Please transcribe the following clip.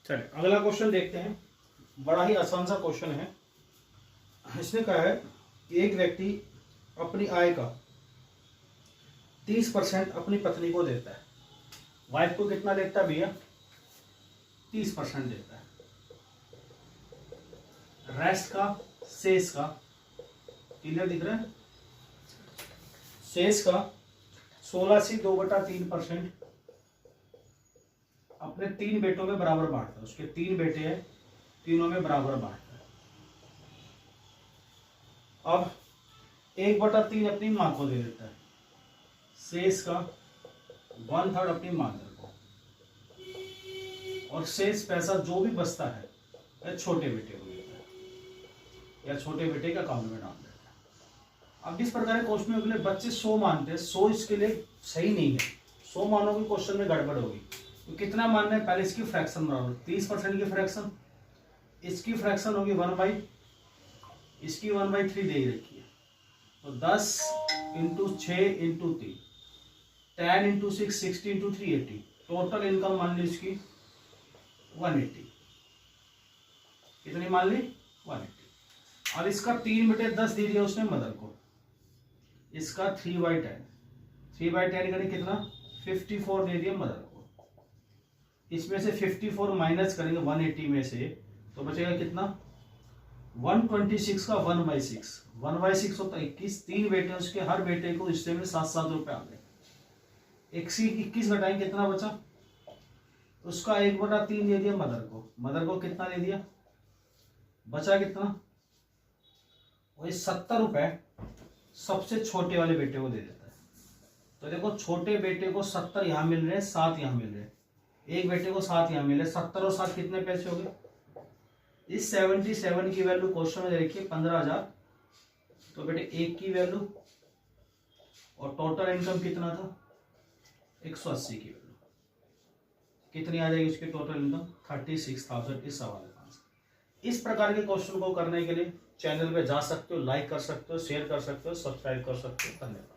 चलिए अगला क्वेश्चन देखते हैं। बड़ा ही आसान सा क्वेश्चन है। इसने कहा है कि एक व्यक्ति अपनी आय का 30% अपनी पत्नी को देता है। वाइफ को कितना देता है भैया? 30% देता है। रेस्ट का, शेष का, क्लियर दिख रहा है? शेष का 16/2/3% अपने 3 बेटों में बराबर बांटता है। उसके 3 बेटे हैं, तीनों में बराबर बांटता है। अब 1/3 अपनी मां को दे देता है। शेष का 1/3 अपनी मादर को, और शेष पैसा जो भी बचता है वह छोटे बेटे को देता है या छोटे बेटे के अकाउंट में डाल देता है। अब इस प्रकार के क्वेश्चन के लिए बच्चे 100 मानते हैं। 100 इसके लिए सही नहीं है। 100 मानोगे क्वेश्चन में गड़बड़ होगी। तो कितना मानना है? पहले इसकी फ्रैक्शन बराबर 30% की फ्रैक्शन, इसकी फ्रैक्शन होगी 1/, इसकी 1/3 दे ही रखी है। तो 10 × 6 × 3, 10 × 6, 60 × 3, 80। टोटल इनकम मान ली इसकी 180। कितनी मान ली? 180। अब इसका 3 बेटे 10 दे दिया उसने मदर को। इसका 3/10, 3/10 करें कितना? 54 दे दिया मदर को। इसमें से 54 माइनस करेंगे 180 में से, तो बचेगा कितना? 126 का 1/6, 1/6 होता है 21। 3 बेटे उसके, हर बेटे को हिस्से में 7-7 रुपए आ गए। 21 घटाएं कितना बचा? उसका 1/3 दे दिया मदर को। मदर को कितना दे दिया? बचा कितना? वही 70 रुपए सबसे छोटे वाले बेटे को दे देता है। तो देखो छोटे बेटे को 70 यहां मिल रहे हैं, 7 यहां मिल रहे हैं। एक बेटे को 7 यहां मिले। 70 और 7 कितने पैसे हो गए? इस 77 की वैल्यू क्वेश्चन में देखिए 15,000। तो बेटे 1 की वैल्यू, और टोटल इनकम कितना था? 180 की वैल्यू कितनी आ जाएगी उसकी टोटल इनकम? 36,000। इस सवाल का आंसर। इस प्रकार के क्वेश्चन को करने के लिए चैनल पे जा सकते हो, लाइक कर सकते हो, शेयर कर सकते हो, सब्सक्राइब कर सकते हो। धन्यवाद।